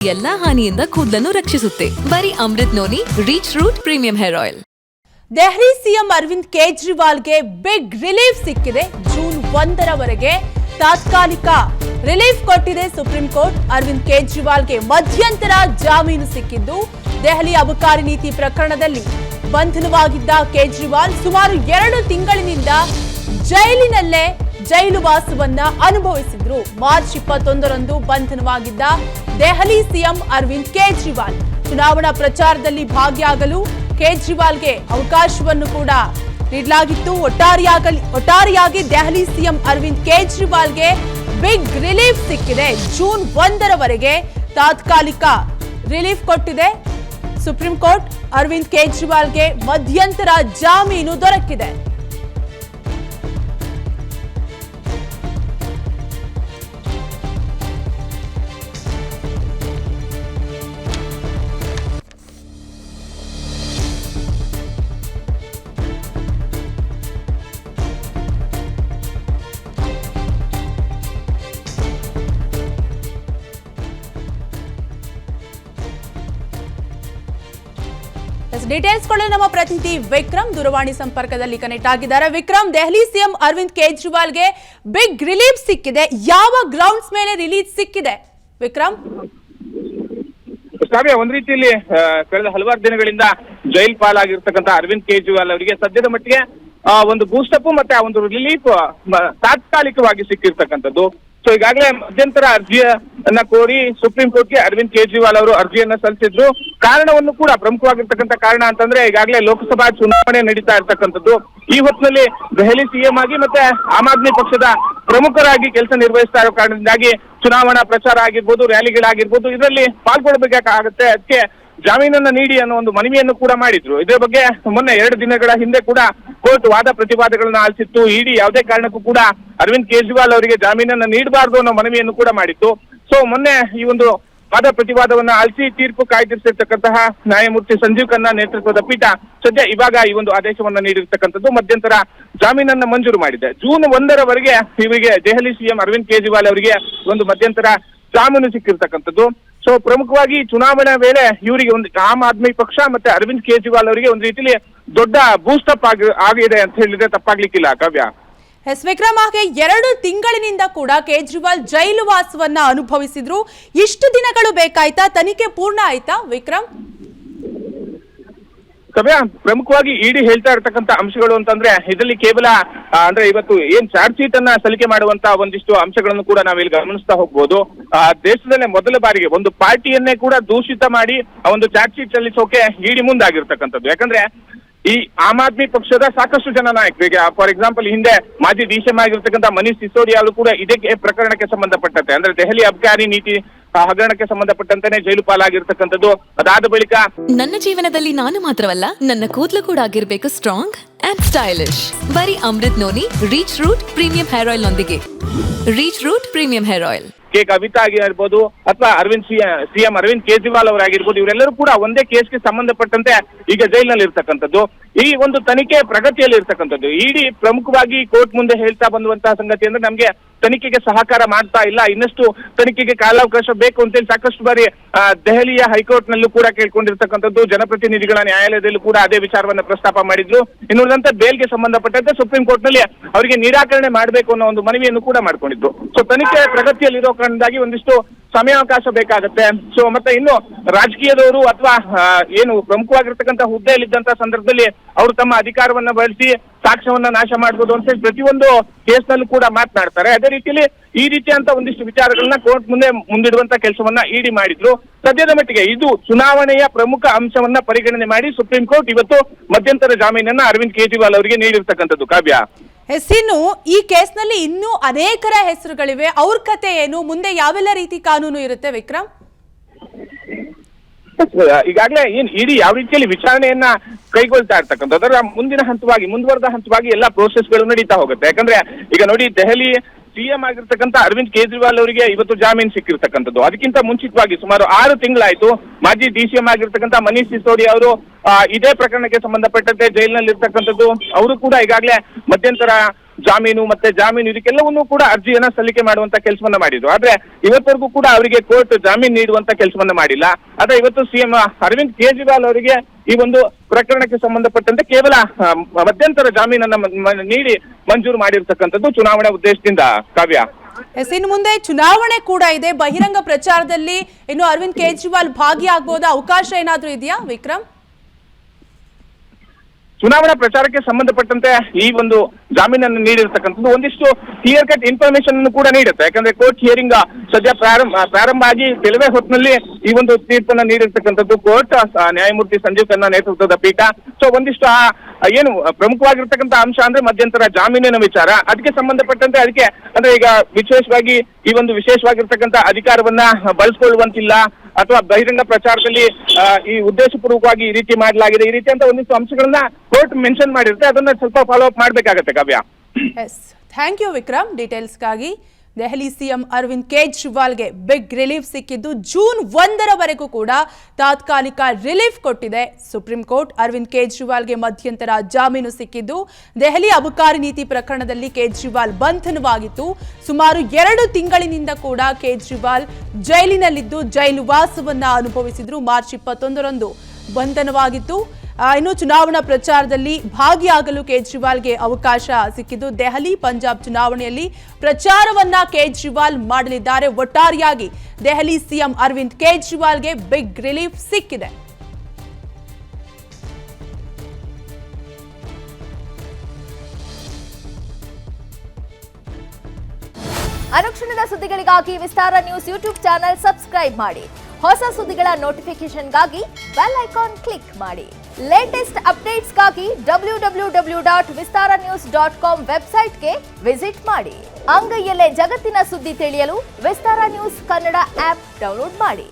ಎಲ್ಲಾ ಹಾನಿಯಿಂದ ಕೂದಲನ್ನು ರಕ್ಷಿಸುತ್ತೆ. ಬರೀ Amrut noni reach root premium hair oil. Delhi CM Arvind ಕೇಜ್ರಿವಾಲ್ಗೆ ಬಿಗ್ ರಿಲೀಫ್ ಸಿಕ್ಕಿದೆ. ಜೂನ್ 1ರವರೆಗೆ ತಾತ್ಕಾಲಿಕ ರಿಲೀಫ್ ಕೊಟ್ಟಿದೆ ಸುಪ್ರೀಂ ಕೋರ್ಟ್. ಅರವಿಂದ್ ಕೇಜ್ರಿವಾಲ್ಗೆ ಮಧ್ಯಂತರ ಜಾಮೀನು ಸಿಕ್ಕಿದ್ದು, ದೆಹಲಿ ಅಬಕಾರಿ ನೀತಿ ಪ್ರಕರಣದಲ್ಲಿ ಬಂಧನವಾಗಿದ್ದ ಕೇಜ್ರಿವಾಲ್ ಸುಮಾರು 2 ತಿಂಗಳಿನಿಂದ ಜೈಲಿನಲ್ಲೇ ಜೈಲು ವಾಸವನ್ನ ಅನುಭವಿಸಿದ್ರು. ಮಾರ್ಚ್ 21ರಂದು ಬಂಧನವಾಗಿದ್ದ ದೆಹಲಿ ಸಿಎಂ ಅರವಿಂದ್ ಕೇಜ್ರಿವಾಲ್ ಚುನಾವಣಾ ಪ್ರಚಾರದಲ್ಲಿ ಭಾಗಿಯಾಗಲು ಕೇಜ್ರಿವಾಲ್ಗೆ ಅವಕಾಶವನ್ನು ಕೂಡ ನೀಡಲಾಗಿತ್ತು. ಒಟ್ಟಾರೆಯಾಗಿ ದೆಹಲಿ ಸಿಎಂ ಅರವಿಂದ್ ಕೇಜ್ರಿವಾಲ್ಗೆ ಬಿಗ್ ರಿಲೀಫ್ ಸಿಕ್ಕಿದೆ. ಜೂನ್ 1ರವರೆಗೆ ತಾತ್ಕಾಲಿಕ ರಿಲೀಫ್ ಕೊಟ್ಟಿದೆ ಸುಪ್ರೀಂ ಕೋರ್ಟ್. ಅರವಿಂದ್ ಕೇಜ್ರಿವಾಲ್ಗೆ ಮಧ್ಯಂತರ ಜಾಮೀನು ದೊರಕಿದೆ. ಡೀಟೇಲ್ಸ್ ನಮ್ಮ ಪ್ರತಿನಿಧಿ ವಿಕ್ರಮ್ ದೂರವಾಣಿ ಸಂಪರ್ಕದಲ್ಲಿ ಕನೆಕ್ಟ್ ಆಗಿದ್ದಾರೆ. ವಿಕ್ರಮ್, ದೆಹಲಿ ಸಿಎಂ ಅರವಿಂದ್ ಕೇಜ್ರಿವಾಲ್ಗೆ ಬಿಗ್ ರಿಲೀಫ್ ಸಿಕ್ಕಿದೆ. ಯಾವ ಗ್ರೌಂಡ್ಸ್ ಮೇಲೆ ರಿಲೀಫ್ ಸಿಕ್ಕಿದೆ ವಿಕ್ರಮ್? ಕಾವ್ಯ, ಒಂದ್ ರೀತಿಯಲ್ಲಿ ಕಳೆದ ಹಲವಾರು ದಿನಗಳಿಂದ ಜೈಲ್ ಪಾಲಾಗಿರ್ತಕ್ಕಂಥ ಅರವಿಂದ್ ಕೇಜ್ರಿವಾಲ್ ಅವರಿಗೆ ಸದ್ಯದ ಮಟ್ಟಿಗೆ ಒಂದು ಬೂಸ್ಟಪ್ ಮತ್ತೆ ಆ ಒಂದು ರಿಲೀಫ್ ತಾತ್ಕಾಲಿಕವಾಗಿ ಸಿಕ್ಕಿರ್ತಕ್ಕಂಥದ್ದು. ಸೊ ಈಗಾಗಲೇ ಮಧ್ಯಂತರ ಅರ್ಜಿಯನ್ನ ಕೋರಿ ಸುಪ್ರೀಂ ಕೋರ್ಟ್ಗೆ ಅರವಿಂದ್ ಕೇಜ್ರಿವಾಲ್ ಅವರು ಅರ್ಜಿಯನ್ನ ಸಲ್ಲಿಸಿದ್ರು. ಕಾರಣವನ್ನು ಕೂಡ ಪ್ರಮುಖವಾಗಿರ್ತಕ್ಕಂಥ ಕಾರಣ ಅಂತಂದ್ರೆ ಈಗಾಗಲೇ ಲೋಕಸಭಾ ಚುನಾವಣೆ ನಡೀತಾ ಇರ್ತಕ್ಕಂಥದ್ದು. ಈ ಹೊತ್ತಿನಲ್ಲಿ ದೆಹಲಿ ಸಿಎಂ ಆಗಿ ಮತ್ತೆ ಆಮ್ ಆದ್ಮಿ ಪಕ್ಷದ ಪ್ರಮುಖರಾಗಿ ಕೆಲಸ ನಿರ್ವಹಿಸ್ತಾ ಇರೋ ಕಾರಣದಿಂದಾಗಿ ಚುನಾವಣಾ ಪ್ರಚಾರ ಆಗಿರ್ಬೋದು, ರ್ಯಾಲಿಗಳಾಗಿರ್ಬೋದು, ಇದರಲ್ಲಿ ಪಾಲ್ಗೊಳ್ಬೇಕಾಗುತ್ತೆ. ಅದಕ್ಕೆ ಜಾಮೀನನ್ನ ನೀಡಿ ಅನ್ನೋ ಒಂದು ಮನವಿಯನ್ನು ಕೂಡ ಮಾಡಿದ್ರು. ಇದರ ಬಗ್ಗೆ ಮೊನ್ನೆ 2 ದಿನಗಳ ಹಿಂದೆ ಕೂಡ ಕೋರ್ಟ್ ವಾದ ಪ್ರತಿವಾದಗಳನ್ನ ಆಲಿಸಿತ್ತು. ಇಡಿ ಯಾವುದೇ ಕಾರಣಕ್ಕೂ ಕೂಡ ಅರವಿಂದ್ ಕೇಜ್ರಿವಾಲ್ ಅವರಿಗೆ ಜಾಮೀನನ್ನ ನೀಡಬಾರ್ದು ಅನ್ನೋ ಮನವಿಯನ್ನು ಕೂಡ ಮಾಡಿತ್ತು. ಸೊ ಮೊನ್ನೆ ಈ ಒಂದು ವಾದ ಪ್ರತಿವಾದವನ್ನ ಆಲಿಸಿ ತೀರ್ಪು ಕಾಯ್ದಿರಿಸಿರ್ತಕ್ಕಂತಹ ನ್ಯಾಯಮೂರ್ತಿ ಸಂಜೀವ್ ಖನ್ನಾ ನೇತೃತ್ವದ ಪೀಠ ಸದ್ಯ ಇವಾಗ ಈ ಒಂದು ಆದೇಶವನ್ನ ನೀಡಿರ್ತಕ್ಕಂಥದ್ದು. ಮಧ್ಯಂತರ ಜಾಮೀನನ್ನ ಮಂಜೂರು ಮಾಡಿದೆ. ಜೂನ್ 1ರವರೆಗೆ ಇವರಿಗೆ ದೆಹಲಿ ಸಿಎಂ ಅರವಿಂದ್ ಕೇಜ್ರಿವಾಲ್ ಅವರಿಗೆ ಒಂದು ಮಧ್ಯಂತರ ಜಾಮೀನು ಸಿಕ್ಕಿರ್ತಕ್ಕಂಥದ್ದು. ಸೊ ಪ್ರಮುಖವಾಗಿ ಚುನಾವಣೆ ವೇಳೆ ಇವರಿಗೆ ಒಂದು ಆಮ್ ಆದ್ಮಿ ಪಕ್ಷ ಮತ್ತೆ ಅರವಿಂದ್ ಕೇಜ್ರಿವಾಲ್ ಅವರಿಗೆ ಒಂದು ರೀತಿಯಲ್ಲಿ ದೊಡ್ಡ ಬೂಸ್ಟಪ್ ಆಗಿದೆ ಅಂತ ಹೇಳಿದ್ರೆ ತಪ್ಪಾಗ್ಲಿಕ್ಕಿಲ್ಲ. ಕಾವ್ಯ, ಎಸ್ ವಿಕ್ರಮ್, ಹಾಗೆ 2 ತಿಂಗಳಿನಿಂದ ಕೂಡ ಕೇಜ್ರಿವಾಲ್ ಜೈಲು ವಾಸವನ್ನ ಅನುಭವಿಸಿದ್ರು. ಇಷ್ಟು ದಿನಗಳು ಬೇಕಾಯ್ತಾ? ತನಿಖೆ ಪೂರ್ಣ ಆಯ್ತಾ ವಿಕ್ರಮ್? ಕಾವ್ಯ, ಪ್ರಮುಖವಾಗಿ ಇಡಿ ಹೇಳ್ತಾ ಇರ್ತಕ್ಕಂಥ ಅಂಶಗಳು ಅಂತಂದ್ರೆ ಇದರಲ್ಲಿ ಕೇವಲ ಅಂದ್ರೆ ಇವತ್ತು ಏನ್ ಚಾರ್ಜ್ ಶೀಟ್ ಅನ್ನ ಸಲ್ಲಿಕೆ ಮಾಡುವಂತ ಒಂದಿಷ್ಟು ಅಂಶಗಳನ್ನು ಕೂಡ ನಾವಿಲ್ಲಿ ಗಮನಿಸ್ತಾ ಹೋಗ್ಬೋದು. ದೇಶದಲ್ಲೇ ಮೊದಲ ಬಾರಿಗೆ ಒಂದು ಪಾರ್ಟಿಯನ್ನೇ ಕೂಡ ದೂಷಿತ ಮಾಡಿ ಆ ಒಂದು ಚಾರ್ಜ್ ಶೀಟ್ ಸಲ್ಲಿಸೋಕೆ ಇಡಿ ಮುಂದಾಗಿರ್ತಕ್ಕಂಥದ್ದು. ಯಾಕಂದ್ರೆ ಈ ಆಮ್ ಆದ್ಮಿ ಪಕ್ಷದ ಸಾಕಷ್ಟು ಜನ ನಾಯಕರಿಗೆ, ಫಾರ್ ಎಕ್ಸಾಂಪಲ್ ಹಿಂದೆ ಮಾಜಿ ಡಿಸಿಎಂ ಆಗಿರ್ತಕ್ಕಂಥ ಮನೀಶ್ ಸಿಸೋಡಿಯಾ ಅವರು ಕೂಡ ಇದೇ ಪ್ರಕರಣಕ್ಕೆ ಸಂಬಂಧಪಟ್ಟಂತೆ ಅಂದ್ರೆ ದೆಹಲಿ ಅಬಕಾರಿ ನೀತಿ ಹಗರಣಕ್ಕೆ ಸಂಬಂಧಪಟ್ಟಂತೆನೆ ಜೈಲು ಪಾಲಾಗಿರ್ತಕ್ಕಂಥದ್ದು. ಅದಾದ ಬಳಿಕ ನನ್ನ ಜೀವನದಲ್ಲಿ ನಾನು ಮಾತ್ರವಲ್ಲ, ನನ್ನ ಕೂದಲು ಕೂಡ ಆಗಿರ್ಬೇಕು ಸ್ಟ್ರಾಂಗ್ ಅಂಡ್ ಸ್ಟೈಲಿಶ್. ಬರೀ Amrut noni reach root premium hair oil ನೊಂದಿಗೆ. Reach root premium hair oil K Kavitha ಆಗಿರ್ಬೋದು ಅಥವಾ ಸಿಎಂ ಅರವಿಂದ್ ಕೇಜ್ರಿವಾಲ್ ಅವರಾಗಿರ್ಬೋದು, ಇವರೆಲ್ಲರೂ ಕೂಡ ಒಂದೇ ಕೇಸ್ಗೆ ಸಂಬಂಧಪಟ್ಟಂತೆ ಈಗ ಜೈಲಿನಲ್ಲಿ ಇರ್ತಕ್ಕಂಥದ್ದು. ಈ ಒಂದು ತನಿಖೆ ಪ್ರಗತಿಯಲ್ಲಿ ಇರ್ತಕ್ಕಂಥದ್ದು. ಇಡಿ ಪ್ರಮುಖವಾಗಿ ಕೋರ್ಟ್ ಮುಂದೆ ಹೇಳ್ತಾ ಬಂದುವಂತಹ ಸಂಗತಿ ಅಂದ್ರೆ ನಮ್ಗೆ ತನಿಖೆಗೆ ಸಹಕಾರ ಮಾಡ್ತಾ ಇಲ್ಲ, ಇನ್ನಷ್ಟು ತನಿಖೆಗೆ ಕಾಲಾವಕಾಶ ಬೇಕು ಅಂತೇಳಿ ಸಾಕಷ್ಟು ಬಾರಿ ದೆಹಲಿಯ ಹೈಕೋರ್ಟ್ ನಲ್ಲೂ ಕೂಡ ಕೇಳ್ಕೊಂಡಿರ್ತಕ್ಕಂಥದ್ದು. ಜನಪ್ರತಿನಿಧಿಗಳ ನ್ಯಾಯಾಲಯದಲ್ಲೂ ಕೂಡ ಅದೇ ವಿಚಾರವನ್ನ ಪ್ರಸ್ತಾಪ ಮಾಡಿದ್ರು. ಇನ್ನುಳಿದಂತೆ ಬೇಲ್ಗೆ ಸಂಬಂಧಪಟ್ಟಂತೆ ಸುಪ್ರೀಂ ಕೋರ್ಟ್ ನಲ್ಲಿ ಅವರಿಗೆ ನಿರಾಕರಣೆ ಮಾಡಬೇಕು ಅನ್ನೋ ಒಂದು ಮನವಿಯನ್ನು ಕೂಡ ಮಾಡ್ಕೊಂಡಿದ್ರು. ಸೊ ತನಿಖೆ ಪ್ರಗತಿಯಲ್ಲಿರೋ ಕಾರಣದಿಂದಾಗಿ ಒಂದಿಷ್ಟು ಸಮಯಾವಕಾಶ ಬೇಕಾಗುತ್ತೆ. ಸೊ ಮತ್ತೆ ಇನ್ನು ರಾಜಕೀಯದವರು ಅಥವಾ ಏನು ಪ್ರಮುಖವಾಗಿರ್ತಕ್ಕಂಥ ಹುದ್ದೆಯಲ್ಲಿದ್ದಂತ ಸಂದರ್ಭದಲ್ಲಿ ಅವರು ತಮ್ಮ ಅಧಿಕಾರವನ್ನ ಬಳಸಿ ಸಾಕ್ಷ್ಯವನ್ನ ನಾಶ ಮಾಡಬಹುದು ಅಂತ ಹೇಳಿ ಪ್ರತಿಯೊಂದು ಕೇಸ್ನಲ್ಲೂ ಕೂಡ ಮಾತನಾಡ್ತಾರೆ. ಅದೇ ರೀತಿಯಲ್ಲಿ ಈ ರೀತಿಯಂತ ಒಂದಿಷ್ಟು ವಿಚಾರಗಳನ್ನ ಕೋರ್ಟ್ ಮುಂದಿಡುವಂತ ಕೆಲಸವನ್ನ ಇಡಿ ಮಾಡಿದ್ರು. ಸದ್ಯದ ಮಟ್ಟಿಗೆ ಇದು ಚುನಾವಣೆಯ ಪ್ರಮುಖ ಅಂಶವನ್ನ ಪರಿಗಣನೆ ಮಾಡಿ ಸುಪ್ರೀಂ ಕೋರ್ಟ್ ಇವತ್ತು ಮಧ್ಯಂತರ ಜಾಮೀನನ್ನ ಅರವಿಂದ್ ಕೇಜ್ರಿವಾಲ್ ಅವರಿಗೆ ನೀಡಿರ್ತಕ್ಕಂಥದ್ದು. ಕಾವ್ಯ, ಇನ್ನು ಈ ಕೇಸ್ನಲ್ಲಿ ಇನ್ನೂ ಅನೇಕರ ಹೆಸರುಗಳಿವೆ. ಅವ್ರ ಕತೆ ಏನು? ಮುಂದೆ ಯಾವೆಲ್ಲ ರೀತಿ ಕಾನೂನು ಇರುತ್ತೆ ವಿಕ್ರಮ್? ಈಗಾಗಲೇ ಇಡಿ ಯಾವ ರೀತಿಯಲ್ಲಿ ವಿಚಾರಣೆಯನ್ನ ಕೈಗೊಳ್ತಾ ಇರ್ತಕ್ಕಂಥ ಅದರ ಮುಂದುವರೆದ ಹಂತವಾಗಿ ಎಲ್ಲಾ ಪ್ರೋಸೆಸ್ಗಳು ನಡೀತಾ ಹೋಗುತ್ತೆ. ಯಾಕಂದ್ರೆ ಈಗ ನೋಡಿ, ದೆಹಲಿ ಸಿಎಂ ಆಗಿರ್ತಕ್ಕಂಥ ಅರವಿಂದ್ ಕೇಜ್ರಿವಾಲ್ ಅವರಿಗೆ ಇವತ್ತು ಜಾಮೀನು ಸಿಕ್ಕಿರ್ತಕ್ಕಂಥದ್ದು. ಅದಕ್ಕಿಂತ ಮುಂಚಿತವಾಗಿ ಸುಮಾರು 6 ತಿಂಗಳಾಯ್ತು ಮಾಜಿ ಡಿಸಿಎಂ ಆಗಿರ್ತಕ್ಕಂಥ ಮನೀಶ್ ಸಿಸೋಡಿಯಾ ಅವರು ಇದೇ ಪ್ರಕರಣಕ್ಕೆ ಸಂಬಂಧಪಟ್ಟಂತೆ ಜೈಲಿನಲ್ಲಿ ಇರ್ತಕ್ಕಂಥದ್ದು. ಅವರು ಕೂಡ ಈಗಾಗಲೇ ಮಧ್ಯಂತರ ಜಾಮೀನು ಇದಕ್ಕೆಲ್ಲವನ್ನೂ ಕೂಡ ಅರ್ಜಿಯನ್ನ ಸಲ್ಲಿಕೆ ಮಾಡುವಂತ ಕೆಲಸವನ್ನ ಮಾಡಿದ್ರು. ಆದ್ರೆ ಇವತ್ತವರೆಗೂ ಕೂಡ ಅವರಿಗೆ ಕೋರ್ಟ್ ಜಾಮೀನು ನೀಡುವಂತ ಕೆಲಸವನ್ನ ಮಾಡಿಲ್ಲ. ಆದ್ರೆ ಇವತ್ತು ಸಿಎಂ ಅರವಿಂದ್ ಕೇಜ್ರಿವಾಲ್ ಅವರಿಗೆ ಈ ಒಂದು ಪ್ರಕರಣಕ್ಕೆ ಸಂಬಂಧಪಟ್ಟಂತೆ ಕೇವಲ ಮಧ್ಯಂತರ ಜಾಮೀನನ್ನ ನೀಡಿ ಮಂಜೂರು ಮಾಡಿರ್ತಕ್ಕಂಥದ್ದು ಚುನಾವಣೆ ಉದ್ದೇಶದಿಂದ. ಕಾವ್ಯ, ಇನ್ನು ಮುಂದೆ ಚುನಾವಣೆ ಕೂಡ ಇದೆ, ಬಹಿರಂಗ ಪ್ರಚಾರದಲ್ಲಿ ಇನ್ನು ಅರವಿಂದ್ ಕೇಜ್ರಿವಾಲ್ ಭಾಗಿಯಾಗಬಹುದಾ, ಅವಕಾಶ ಏನಾದ್ರೂ ಇದೆಯಾ ವಿಕ್ರಮ್? ಚುನಾವಣಾ ಪ್ರಚಾರಕ್ಕೆ ಸಂಬಂಧಪಟ್ಟಂತೆ ಈ ಒಂದು ಜಾಮೀನನ್ನು ನೀಡಿರ್ತಕ್ಕಂಥದ್ದು ಒಂದಿಷ್ಟು ಕ್ಲಿಯರ್ ಕಟ್ ಇನ್ಫಾರ್ಮೇಶನ್ ಅನ್ನು ಕೂಡ ನೀಡುತ್ತೆ. ಯಾಕಂದ್ರೆ ಕೋರ್ಟ್ ಹಿಯರಿಂಗ್ ಸದ್ಯ ಪ್ರಾರಂಭ ಆಗಿ ಕೆಲವೇ ಹೊತ್ತಿನಲ್ಲಿ ಈ ಒಂದು ತೀರ್ಪನ್ನ ನೀಡಿರ್ತಕ್ಕಂಥದ್ದು ಕೋರ್ಟ್, ನ್ಯಾಯಮೂರ್ತಿ ಸಂಜೀವ್ ಖನ್ನಾ ನೇತೃತ್ವದ ಪೀಠ. ಸೊ ಒಂದಿಷ್ಟು ಏನು ಪ್ರಮುಖವಾಗಿರ್ತಕ್ಕಂಥ ಅಂಶ ಅಂದ್ರೆ ಮಧ್ಯಂತರ ಜಾಮೀನಿನ ವಿಚಾರ. ಅದಕ್ಕೆ ಸಂಬಂಧಪಟ್ಟಂತೆ ಅಂದ್ರೆ ಈಗ ವಿಶೇಷವಾಗಿ ಈ ಒಂದು ವಿಶೇಷವಾಗಿರ್ತಕ್ಕಂಥ ಅಧಿಕಾರವನ್ನ ಬಳಸ್ಕೊಳ್ಳುವಂತಿಲ್ಲ ಅಥವಾ ಬಹಿರಂಗ ಪ್ರಚಾರದಲ್ಲಿ ಈ ಉದ್ದೇಶಪೂರ್ವಕವಾಗಿ ಈ ರೀತಿ ಮಾಡಲಾಗಿದೆ, ಈ ರೀತಿ ಅಂತ ಒಂದಿಷ್ಟು ಅಂಶಗಳನ್ನ ಕೋರ್ಟ್ ಮೆನ್ಷನ್ ಮಾಡಿರುತ್ತೆ. ಅದನ್ನ ಸ್ವಲ್ಪ ಫಾಲೋ ಅಪ್ ಮಾಡ್ಬೇಕಾಗತ್ತೆ Kavya. Yes, thank you Vikram ಡೀಟೇಲ್ಸ್ಗಾಗಿ. ದೆಹಲಿ ಸಿಎಂ ಅರವಿಂದ್ ಕೇಜ್ರಿವಾಲ್ಗೆ ಬಿಗ್ ರಿಲೀಫ್ ಸಿಕ್ಕಿದ್ದು. ಜೂನ್ 1ರವರೆಗೂ ಕೂಡ ತಾತ್ಕಾಲಿಕ ರಿಲೀಫ್ ಕೊಟ್ಟಿದೆ ಸುಪ್ರೀಂ ಕೋರ್ಟ್. ಅರವಿಂದ್ ಕೇಜ್ರಿವಾಲ್ಗೆ ಮಧ್ಯಂತರ ಜಾಮೀನು ಸಿಕ್ಕಿದ್ದು. ದೆಹಲಿ ಅಬಕಾರಿ ನೀತಿ ಪ್ರಕರಣದಲ್ಲಿ ಕೇಜ್ರಿವಾಲ್ ಬಂಧನವಾಗಿತ್ತು. ಸುಮಾರು 2 ತಿಂಗಳಿನಿಂದ ಕೂಡ ಕೇಜ್ರಿವಾಲ್ ಜೈಲಿನಲ್ಲಿದ್ದು ಜೈಲು ವಾಸವನ್ನ ಅನುಭವಿಸಿದ್ರು. ಮಾರ್ಚ್ 21ರಂದು ಬಂಧನವಾಗಿತ್ತು. ಇನ್ನು ಚುನಾವಣಾ ಪ್ರಚಾರದಲ್ಲಿ ಭಾಗಿಯಾಗಲು ಕೇಜ್ರಿವಾಲ್ಗೆ ಅವಕಾಶ ಸಿಕ್ಕಿದ್ದು. ದೆಹಲಿ ಪಂಜಾಬ್ ಚುನಾವಣೆಯಲ್ಲಿ ಪ್ರಚಾರವನ್ನ ಕೇಜ್ರಿವಾಲ್ ಮಾಡಲಿದ್ದಾರೆ. ಒಟ್ಟಾರೆಯಾಗಿ ದೆಹಲಿ ಸಿಎಂ ಅರವಿಂದ್ ಕೇಜ್ರಿವಾಲ್ಗೆ ಬಿಗ್ ರಿಲೀಫ್ ಸಿಕ್ಕಿದೆ. ಅನುಕ್ಷಣದ ಸುದ್ದಿಗಳಿಗಾಗಿ Vistara news YouTube channel subscribe ಮಾಡಿ. ಹೊಸ ಸುದ್ದಿಗಳ ನೋಟಿಫಿಕೇಶನ್ಗಾಗಿ ಬೆಲ್ ಐಕಾನ್ ಕ್ಲಿಕ್ ಮಾಡಿ. ಲೇಟೆಸ್ಟ್ ಅಪ್ಡೇಟ್ಸ್ಗಾಗಿ www.vistaranews.com ವೆಬ್ಸೈಟ್ಗೆ ವಿಸಿಟ್ ಮಾಡಿ. ಅಂಗೈಯಲ್ಲೇ ಜಗತ್ತಿನ ಸುದ್ದಿ ತಿಳಿಯಲು Vistara news Kannada app download ಮಾಡಿ.